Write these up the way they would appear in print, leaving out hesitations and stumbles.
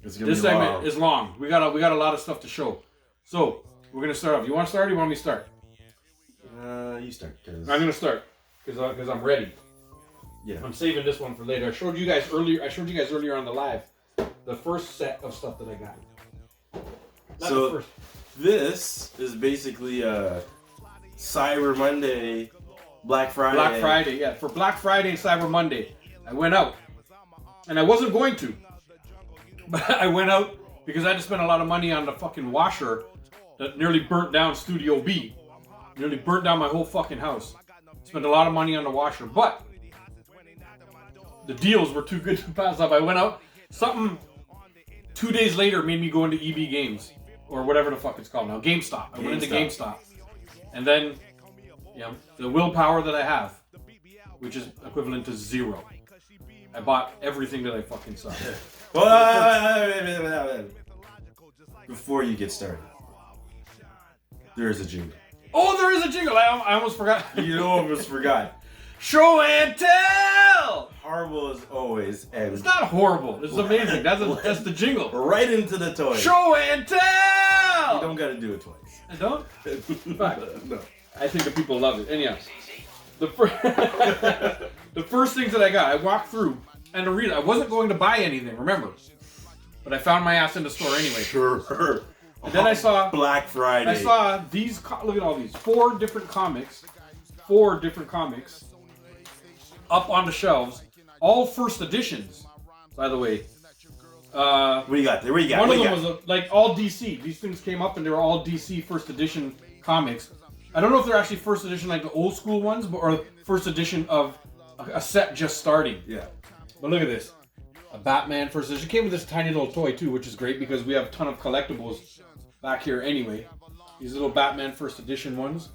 This segment is long. We got a lot of stuff to show. So we're gonna start off. You want to start? Or you want me to start? You start. I'm gonna start because I'm ready. Yeah. I'm saving this one for later. I showed you guys earlier on the live the first set of stuff that I got. So this is basically a Cyber Monday, Black Friday. Black Friday, yeah. For Black Friday and Cyber Monday, I went out. And I wasn't going to. But I went out because I had to spend a lot of money on the fucking washer that nearly burnt down Studio B. Nearly burnt down my whole fucking house. Spent a lot of money on the washer. But the deals were too good to pass up. I went out. Something 2 days later made me go into EB Games. Or whatever the fuck it's called now. GameStop. I went into GameStop. And then, the willpower that I have, which is equivalent to 0. I bought everything that I fucking saw. Before you get started, there is a jingle. Oh, there is a jingle. I almost forgot. You almost forgot. Show and tell. Horrible as always, and It's not horrible. It's amazing. That's the jingle. right into the toy. Show and tell. You don't gotta do it twice. I don't. Fuck. No. I think the people love it. Anyhow, the first things that I got, I walked through, and the reason I wasn't going to buy anything. Remember, but I found my ass in the store anyway. Sure. And then I saw Black Friday. I saw these. Look at all these. 4 different comics up on the shelves. All first editions, by the way. What do you got there? What do you got? One of them was like all DC. These things came up and they were all DC first edition comics. I don't know if they're actually first edition like the old school ones, or first edition of a set just starting. Yeah. But look at this. A Batman first edition. It came with this tiny little toy too, which is great because we have a ton of collectibles back here anyway. These little Batman first edition ones.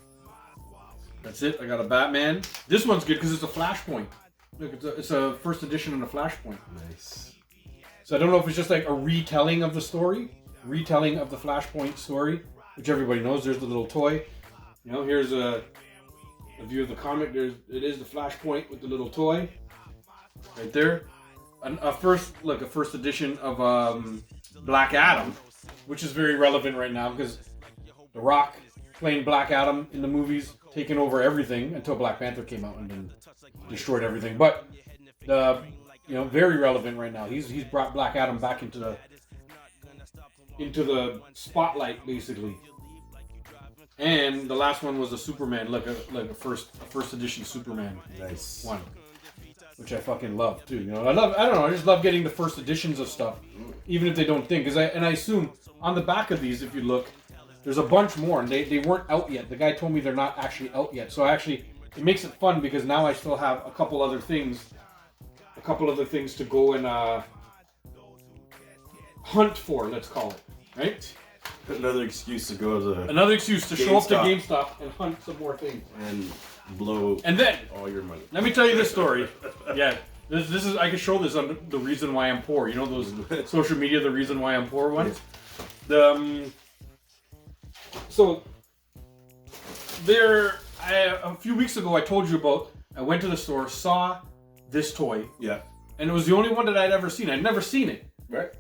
That's it. I got a Batman. This one's good because it's a Flashpoint. Look, it's a first edition and a Flashpoint. Nice. So I don't know if it's just like a retelling of the story, retelling of the Flashpoint story, which everybody knows. There's the little toy. Here's a view of the comic. It is the Flashpoint with the little toy, right there. A first edition of Black Adam, which is very relevant right now because The Rock playing Black Adam in the movies, taking over everything until Black Panther came out and then destroyed everything. But very relevant right now. He's brought Black Adam back into the spotlight basically. And the last one was a Superman, like a first edition Superman. Nice one, which I fucking love too. I just love getting the first editions of stuff, even if they don't think. I assume on the back of these, if you look, there's a bunch more, and they weren't out yet. The guy told me they're not actually out yet. So it makes it fun because now I still have a couple other things to go and hunt for. Let's call it, right? Another excuse to go to show up to GameStop and hunt some more things and blow and then all your money. Let me tell you this story. Yeah, this is I can show this on the reason why I'm poor. You know those social media the reason why I'm poor ones. So a few weeks ago I told you about. I went to the store, saw this toy. Yeah. And it was the only one that I'd ever seen. I'd never seen it. Right.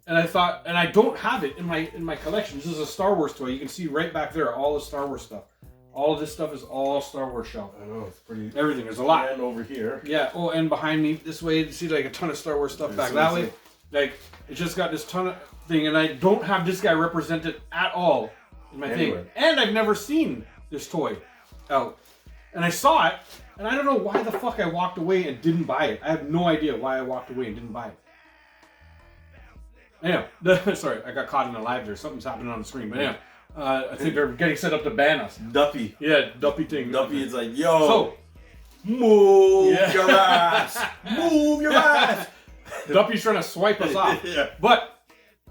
And I thought, and I don't have it in my collection. This is a Star Wars toy. You can see right back there all the Star Wars stuff. All of this stuff is all Star Wars shelf. I know, it's pretty. Everything. There's a lot. And over here. Yeah. Oh, and behind me this way, you see like a ton of Star Wars stuff back that way. Like it just got this ton of thing, and I don't have this guy represented at all in my thing. And I've never seen this toy out. And I saw it, and I don't know why the fuck I walked away and didn't buy it. I have no idea why I walked away and didn't buy it. Anyhow, sorry, I got caught in a live there. Something's happening on the screen. But anyhow, I think they're getting set up to ban us. Duppy. Yeah, Duppy thing. Duppy is like, yo, so, move your ass. Move your ass. Duppy's trying to swipe us off. Yeah. But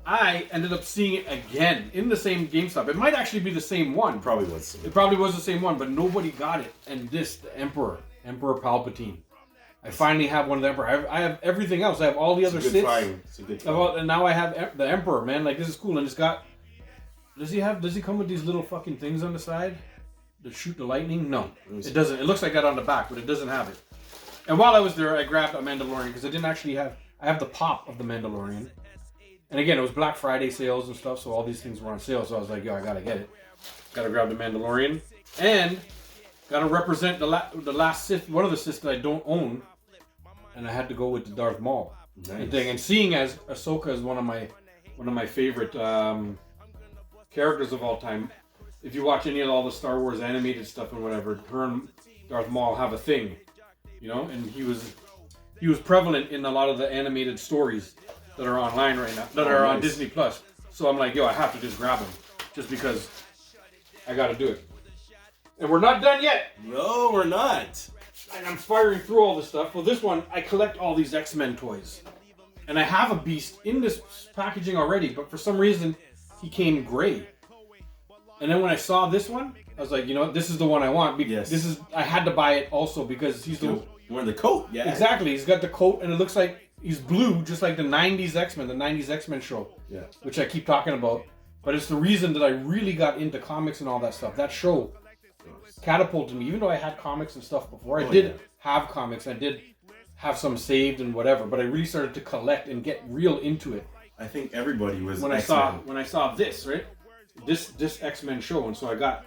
I ended up seeing it again in the same GameStop. It might actually be the same one. It probably was. It probably was the same one, but nobody got it. And the Emperor Palpatine. I finally have one of the Emperor. I have everything else. I have all the other Siths. It's a good find. And now I have the Emperor, man. Like, this is cool. And it's got... Does he come with these little fucking things on the side? To shoot the lightning? No. It doesn't. It looks like that on the back, but it doesn't have it. And while I was there, I grabbed a Mandalorian, because I didn't actually have... I have the pop of the Mandalorian. And again, it was Black Friday sales and stuff, so all these things were on sale. So I was like, yo, I gotta get it. Gotta grab the Mandalorian, and gotta represent the last Sith, one of the Sith that I don't own, and I had to go with the Darth Maul. Nice. And seeing as Ahsoka is one of my favorite characters of all time. If you watch any of all the Star Wars animated stuff and whatever, her and Darth Maul have a thing, you know, and he was prevalent in a lot of the animated stories that are online right now, that are on Disney Plus. So I'm like, yo, I have to just grab him, just because I got to do it. And we're not done yet. No, we're not. And I'm firing through all this stuff. Well, this one, I collect all these X-Men toys. And I have a Beast in this packaging already, but for some reason, he came gray. And then when I saw this one, I was like, you know what, this is the one I want. Yes. I had to buy it also because he's the... You wearing the coat? Yeah. Exactly. He's got the coat, and it looks like he's blue, just like the 90s X-Men, the 90s X-Men show. Yeah. Which I keep talking about. But it's the reason that I really got into comics and all that stuff. That show catapulted me, even though I had comics and stuff before. I did have comics. I did have some saved and whatever, but I really started to collect and get real into it. I think everybody was when X-Men. I saw this, right? This X-Men show, and so I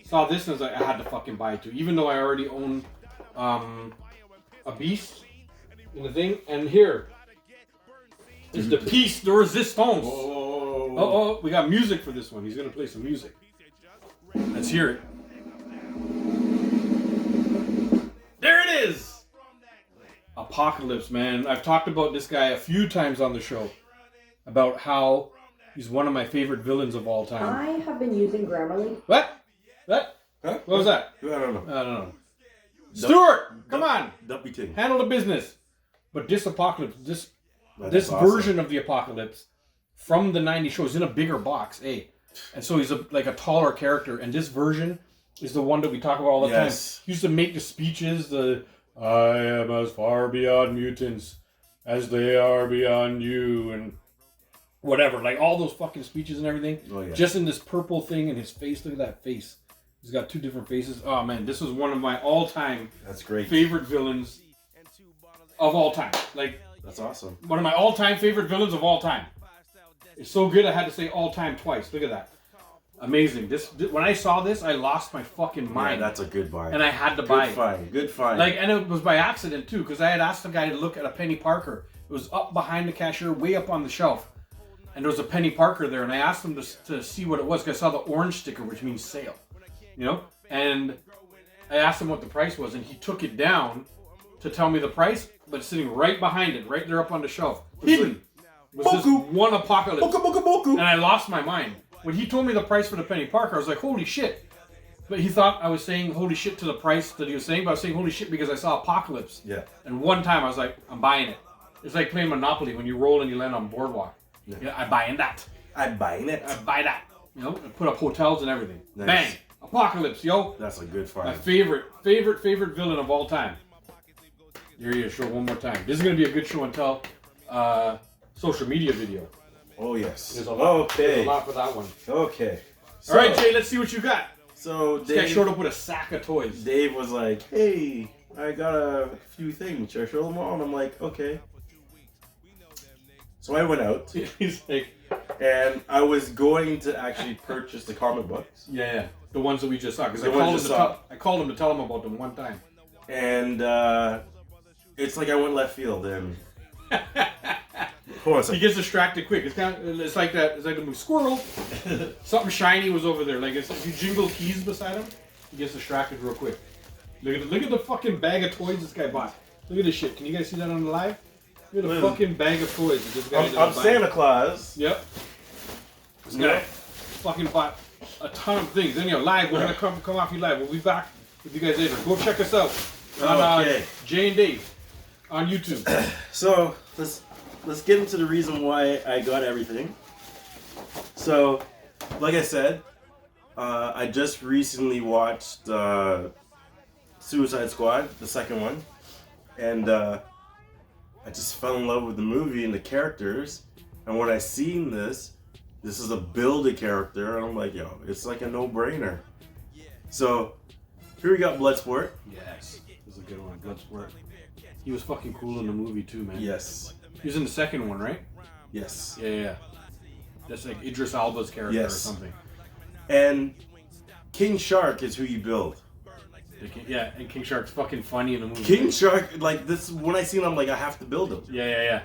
saw this and I was like, I had to fucking buy it too. Even though I already own a Beast in the thing, and here is the piece de resistance. Oh, we got music for this one. He's gonna play some music. Let's hear it. There it is! Apocalypse, man. I've talked about this guy a few times on the show. About how he's one of my favorite villains of all time. I have been using Grammarly. What? Huh? What was that? I don't know. Stuart! Come on! Dumpy ting. Handle the business. But this Apocalypse, this Awesome. version of the Apocalypse from the 90s show is in a bigger box, eh? And so he's like a taller character, and this version is the one that we talk about all the time. He used to make the speeches, I am as far beyond mutants as they are beyond you, and whatever, like all those fucking speeches and everything. Oh, yeah. Just in this purple thing and his face. Look at that face. He's got two different faces. Oh man, this was one of my all-time favorite villains of all time. Like, that's awesome. One of my all-time favorite villains of all time. It's so good I had to say all-time twice. Look at that. Amazing. This when I saw this, I lost my fucking mind. Yeah, that's a good buy. And I had to buy it. Good find. Like, and it was by accident too, because I had asked the guy to look at a Penny Parker. It was up behind the cashier, way up on the shelf. And there was a Penny Parker there, and I asked him to see what it was, because I saw the orange sticker, which means sale. You know? And I asked him what the price was, and he took it down to tell me the price, but sitting right behind it, right there up on the shelf. Hidden. Was this one Apocalypse. And I lost my mind. When he told me the price for the Penny Parker, I was like, holy shit. But he thought I was saying holy shit to the price that he was saying, but I was saying holy shit because I saw Apocalypse. Yeah. And one time I was like, I'm buying it. It's like playing Monopoly when you roll and you land on Boardwalk. Yeah, I'm buying that. I'm buying it. I buy that. You know, I put up hotels and everything. Nice. Bang. Apocalypse, yo. That's a good find. My favorite villain of all time. Here you show one more time. This is going to be a good show and tell social media video. Oh, yes. There's a lot for that one. Okay. So, all right, Jay, let's see what you got. So this guy showed up with a sack of toys. Dave was like, hey, I got a few things. Should I show them all? And I'm like, okay. So I went out. He's like, and I was going to actually purchase the comic books. Yeah. The ones that we just saw. Because I called him to tell him about them one time. And it's like I went left field. And hold on a second. He gets distracted quick. It's like that. It's like the movie Squirrel. Something shiny was over there. Like if you jingle keys beside him, he gets distracted real quick. Look at the fucking bag of toys this guy bought. Look at this shit. Can you guys see that on the live? Look at the fucking bag of toys that this guy I'm Santa Claus. Yep. This guy fucking bought a ton of things. Anyhow, live. We're gonna come off you live. We'll be back with you guys later. Go check us out on Jay and Dave on YouTube. So let's get into the reason why I got everything. So, like I said, I just recently watched Suicide Squad, the second one, and I just fell in love with the movie and the characters. And when I seen this is a Build-A-Character, and I'm like, yo, it's like a no-brainer. So, here we got Bloodsport. Yes, this is a good one, Bloodsport. He was fucking cool in the movie too, man. Yes. He was in the second one, right? Yes. Yeah. That's like Idris Elba's character Yes. or something. And King Shark is who you build. Yeah, and King Shark's fucking funny in the movie. King Shark, like this, when I seen him, I'm like, I have to build him. Yeah.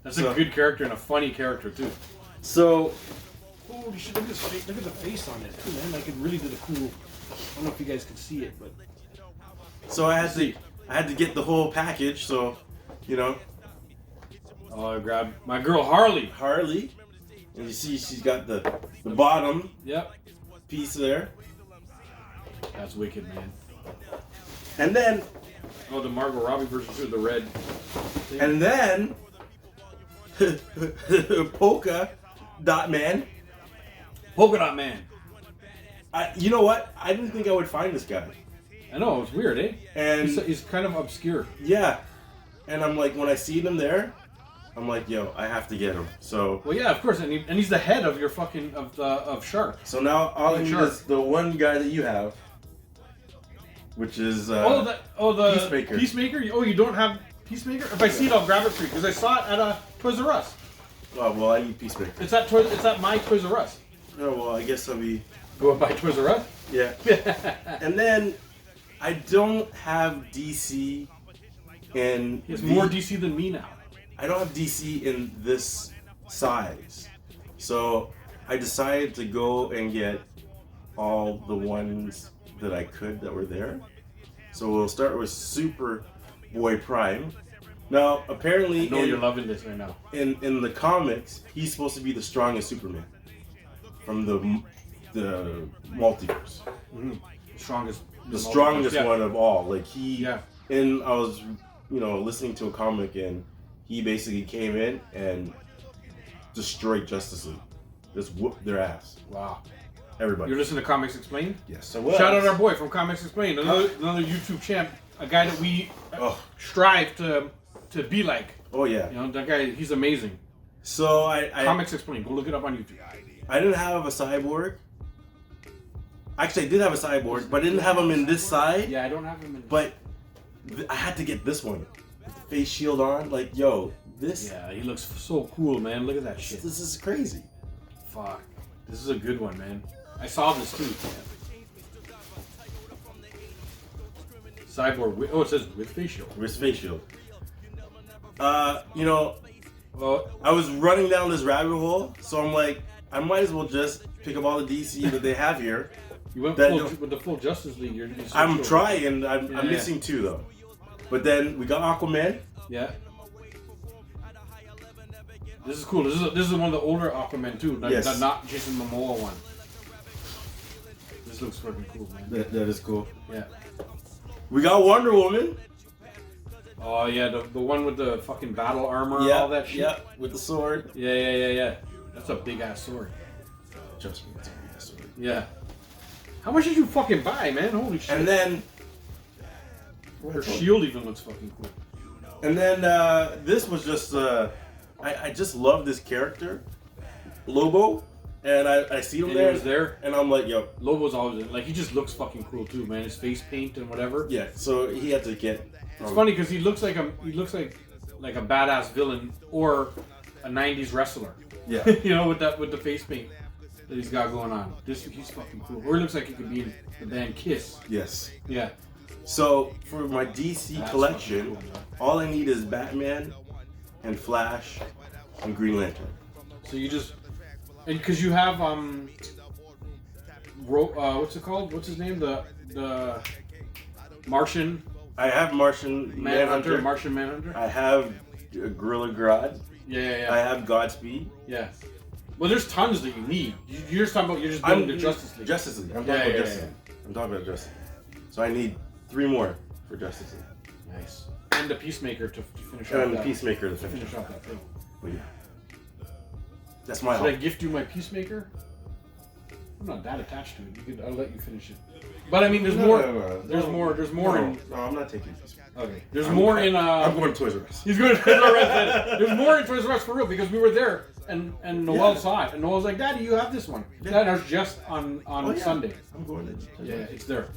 That's So- a good character and a funny character too. So, Holy shit! Look at this face. Look at the face on it too, man. Like it really did a cool. I don't know if you guys can see it, but I had to get the whole package. So, you know, oh, I grabbed my girl Harley. Harley, and you see she's got the bottom Yep, piece there, that's wicked, man. and then Oh, the Margot Robbie version too, the red. thing. and then Polka Dot Man. Polka Dot Man. You know what? I didn't think I would find this guy, I know it's weird, eh? and He's kind of obscure. yeah, and I'm like, when I see him there, I'm like, yo, I have to get him. So Well, yeah, of course, and he's the head of your fucking of Shark. now all I need Shark. is the one guy that you have, which is the Peacemaker. Peacemaker. Oh, you don't have Peacemaker? If I see it, I'll grab it for you because I saw it at a Toys R Us. Oh, well, I need Peacemaker. It's at my Toys R Us. Oh, well, I guess I'll be... Go up by Toys R Us. Yeah. And then, I don't have DC in... He has more DC than me now. I don't have DC in this size. So, I decided to go and get all the ones that I could that were there. So, we'll start with Superboy Prime. Now, apparently... I know you're loving this right now. in the comics, he's supposed to be the strongest Superman from the multiverse, Strongest. the strongest Yeah. one of all. Like he, Yeah. and I was, listening to a comic, and he basically came in and destroyed Justice League, just whooped their ass, Wow. everybody. You're listening to Comics Explained? Yes, I was. Shout out our boy from Comics Explained, another YouTube champ, a guy that we Oh, strive to be like. oh yeah. You know, that guy, he's amazing. So I Comics Explained. Go look it up on YouTube. I didn't have a Cyborg. Actually, I did have a Cyborg, but I didn't have him in this side. Yeah, I don't have him in. But I had to get this one with the face shield on. Like, yo, this Yeah, he looks so cool, man. Look at that shit. this is crazy. Fuck. This is a good one, man. I saw this too. Cyborg. Oh, it says with face shield. With face shield. Well, I was running down this rabbit hole, so I'm like, I might as well just pick up all the DC that they have here. you went That full, don't- with the full Justice League. You're so I'm sure. trying. I'm Yeah. missing two though. But then we got Aquaman. Yeah. This is cool. This is one of the older Aquaman too. Yes. Not Jason Momoa one. This looks fucking cool, man. That is cool. Yeah. We got Wonder Woman. Oh yeah, the one with the fucking battle armor and all that shit. Yep, with the sword. Yeah. That's a big ass sword. Trust me, it's a big ass sword. Yeah. How much did you fucking buy, man? Holy shit. And then, her shield even looks fucking cool. this was just I just love this character, Lobo, and I see him And he there, was there. and I'm like, yo, Lobo's always like he just looks fucking cool too, man. His face paint and whatever. yeah. So he had to get. It's funny because he looks like a badass villain or a '90s wrestler. Yeah. You know, with the face paint that he's got going on. He's fucking cool. Or he looks like he could be in the band Kiss. Yes. Yeah. So for my DC That's collection, fucking cool, man. all I need is Batman, and Flash, and Green Lantern. So you just and because you have what's it called? What's his name? The Martian I have Martian Manhunter. Martian Manhunter. I have Gorilla Grodd. Yeah. I have Godspeed. Yeah. Well, there's tons that you need. You're just talking about you're just building the Justice League. Justice League. I'm Yeah, talking about yeah, Justice yeah. League. I'm talking about Justice League. So I need 3 more for Justice League. Nice. And the Peacemaker to finish off And the that. Peacemaker to To finish. finish off that thing. But yeah. That's my Should I hope. gift you my Peacemaker? I'm not that attached to it. I'll let you finish it. But I mean, there's more. There's more in. No, I'm not taking Peacemaker. Okay. There's more in. I'm going to Toys R Us. He's going to Toys R Us. There's more in Toys R Us for real because we were there and Noel Yeah. saw it and Noel's like, Daddy, you have this one. Yeah. That was just on Oh, yeah. Sunday. I'm going to Toys Yeah, R Us. it's there.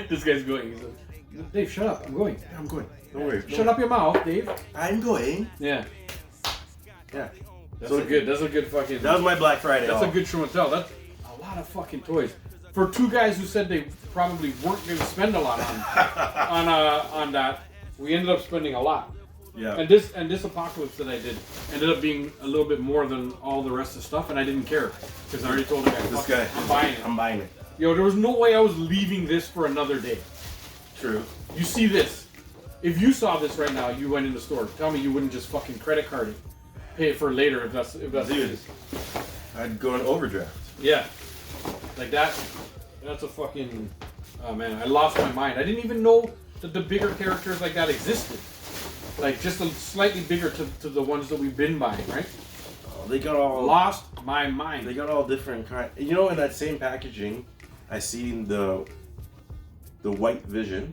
This guy's going. He's like, Dave, shut up. I'm going. I'm going. Don't worry. Shut up your mouth, Dave. I'm going. Yeah. Yeah. That's a good fucking. That was my Black Friday. That's haul. a good show and tell. That's a lot of fucking toys for two guys who said they probably weren't going to spend a lot on that. We ended up spending a lot. Yeah. And this apocalypse that I did ended up being a little bit more than all the rest of the stuff, and I didn't care because I already told the guy, This guy. I'm buying it. I'm buying it. Yo, there was no way I was leaving this for another day. True. You see this. If you saw this right now, you went in the store. Tell me you wouldn't just fucking credit card it. Pay it for later if that's the Dude, case. I'd go in overdraft. Yeah. Like that. That's a fucking... Oh man, I lost my mind. I didn't even know that the bigger characters like that existed. Like just a slightly bigger to the ones that we've been buying, right? Oh, they got all Lost my mind. They got all different kind. You know, in that same packaging, I seen the White Vision.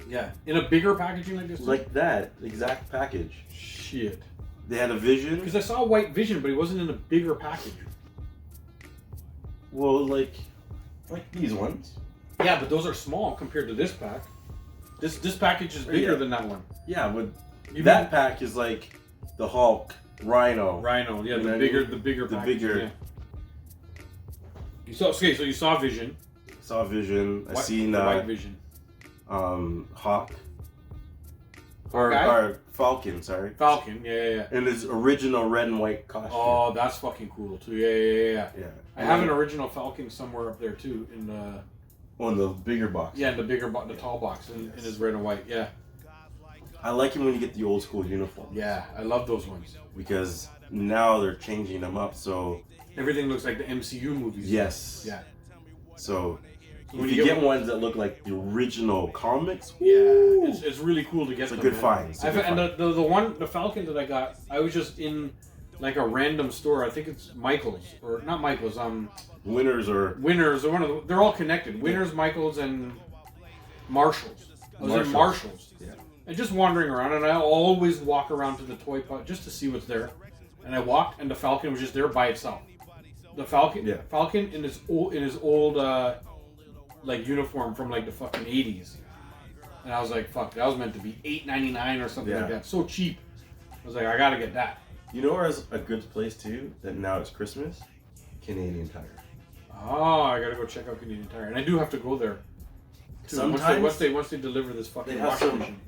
Yeah. In a bigger packaging like this? Like that exact package. Shit. They had a Vision. Because I saw White Vision, but it wasn't in a bigger package. Well, like these ones. Yeah, but those are small compared to this pack. This package is bigger Yeah. than that one. Yeah, but You that mean- pack is like the Hulk, Rhino. Rhino, yeah, You know the what I bigger, mean? the bigger, The package, bigger- Yeah. You saw, okay, so you saw Vision. Saw Vision. I seen White Vision. Hawk. Or Hawkeye? Falcon, sorry. Falcon, yeah. In his original red and white costume. Oh, that's fucking cool too. Yeah. Yeah. I have an original Falcon somewhere up there too, in the On the bigger box. in the bigger, the tall box, in his red and white. Yeah, I like it when you get the old school uniform. yeah, I love those ones. Because now they're changing them up, so Everything looks like the MCU movies. yes. Yeah. So When if you get ones that look like the original comics, Yeah, woo! it's really cool to get It's a them. good man. find. It's a good And find. the Falcon that I got, I was just in like a random store. I think it's Michaels or not Michaels. Winners are Winners or one of the, they're all connected. Winners, Michaels, and Marshalls. I was in Marshalls. Yeah. And just wandering around, and I always walk around to the toy pot just to see what's there. And I walked, and the Falcon was just there by itself. The Falcon, Yeah. Falcon in his old like uniform from like the fucking 80s. And I was like, fuck, that was meant to be $8.99 or something like Yeah. that. So cheap. I was like, I gotta get that. You know where's a good place too? That now it's Christmas? Canadian Tire. Oh, I gotta go check out Canadian Tire. And I do have to go there. Too. Sometimes once they deliver this fucking they have washing some machine.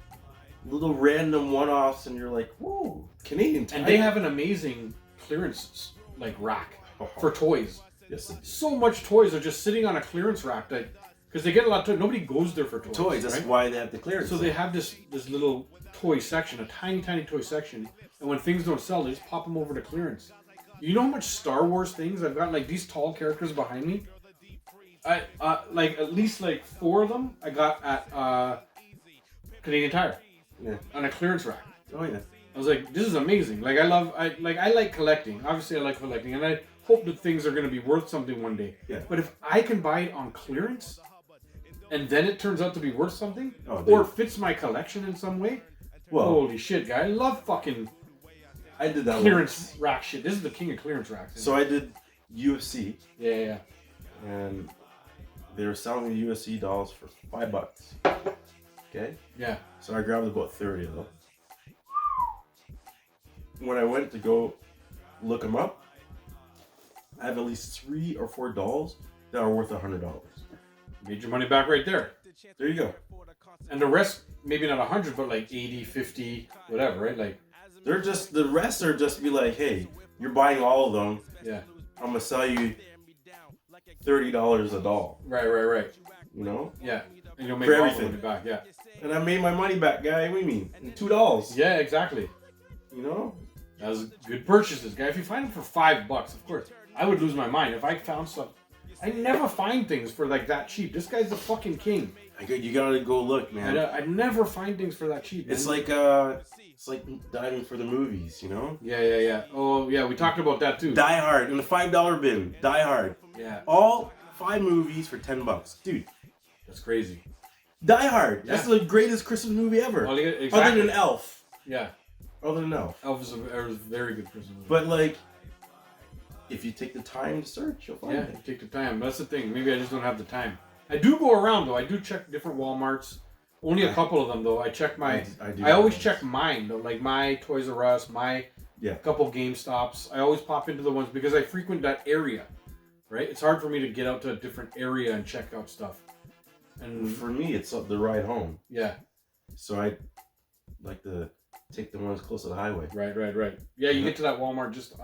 little random one-offs, and you're like, whoa, Canadian Tire. And they have an amazing clearance like rack for toys. Yes, they do. So much toys are just sitting on a clearance rack because they get a lot of toys. Nobody goes there for toys. Toys. That's right? why they have the clearance. So they have this little toy section, a tiny toy section, and when things don't sell, they just pop them over to clearance. You know how much Star Wars things I've got? Like these tall characters behind me. I like at least like 4 of them I got at Canadian Tire Yeah. on a clearance rack. Oh yeah. I was like, this is amazing. Like I like collecting. Obviously, I like collecting, and I hope that things are going to be worth something one day. Yeah. But if I can buy it on clearance, and then it turns out to be worth something, Oh, or dude. fits my collection in some way, Well, holy shit, guy! I love fucking I did that clearance rack shit. This is the king of clearance racks. So I did UFC, yeah. and they were selling the UFC dolls for $5. Okay. Yeah. So I grabbed about 30 of them. When I went to go look them up, I have at least 3 or 4 dolls that are worth $100. Made your money back right there. There you go. And the rest, maybe not 100, but like 80, 50, whatever, right? Like, They're just, the rest are just be like, hey, you're buying all of them. yeah. I'm gonna sell you $30 a doll. Right. You know? Yeah. And you'll make For all the everything. money back. Yeah. And I made my money back, guy. What do you mean? In $2. Yeah, exactly. You know? That was good purchases, guy. If you find them for $5, of course, I would lose my mind if I found stuff. I never find things for like that cheap. This guy's the fucking king. You gotta go look, man. I never find things for that cheap. Man. It's like diving for the movies, you know? Yeah. Oh yeah, we talked about that too. Die Hard in the $5 bin. Die Hard. Yeah, All 5 movies for $10, dude. that's crazy. Die Hard. That's Yeah. the greatest Christmas movie ever. Well, yeah, exactly. Other than Elf. Yeah, Other than Elf. Elf is a very good Christmas movie. But like, if you take the time to search, you'll find yeah, it. take the time. That's the thing. Maybe I just don't have the time. I do go around though. I do check different WalMarts. Only a couple of them though. I check my. I do. I always check mine though, like my Toys R Us, my Yeah. a couple GameStops. I always pop into the ones because I frequent that area, right? It's hard for me to get out to a different area and check out stuff. And For me, it's the ride home. yeah, So I like to take the ones close to the highway. right. Yeah, you get to that Walmart just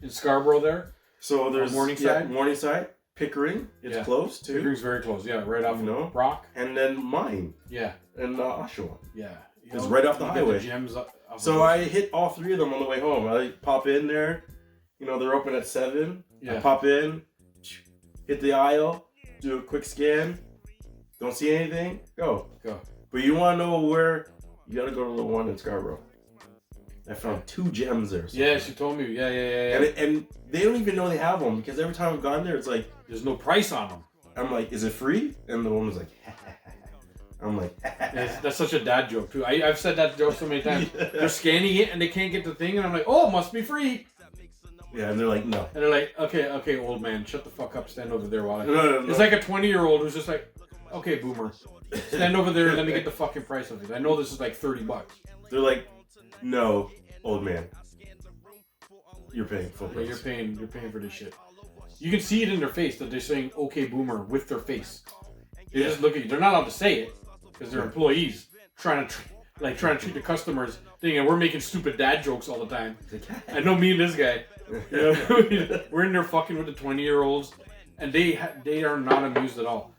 in Scarborough there. So there's Morningside? Morningside, Pickering. It's Yeah. close too. Pickering's very close. Yeah, right off No. Brock. And then mine Yeah, and Oshawa. yeah. It's right off the you get highway. Gems So I hit all three of them on the way home. I pop in there. They're open at 7. Yeah. I pop in, hit the aisle, do a quick scan. Don't see anything? Go. But you want to know where? You got to go to the one in Scarborough. I found 2 gems there. Yeah, she told me. Yeah. And they don't even know they have them because every time I've gone there, it's like, There's no price on them. I'm like, is it free? And the woman's like, I'm like, That's such a dad joke too. I've said that joke so many times. Yeah. They're scanning it and they can't get the thing, and I'm like, oh, it must be free. yeah, and they're like, no. And they're like, okay, old man, shut the fuck up, stand over there while I. No. It's like a 20-year-old who's just like, okay, boomer, stand over there and let me get the fucking price of it. I know this is like $30. They're like, no, old man. You're paying full Yeah, price. you're paying for this shit. You can see it in their face that they're saying okay boomer with their face. They just look at you. They're not allowed to say it because they're employees trying to treat the customers thinking we're making stupid dad jokes all the time. I know me and this guy. We're in there fucking with the 20-year-olds and they are not amused at all.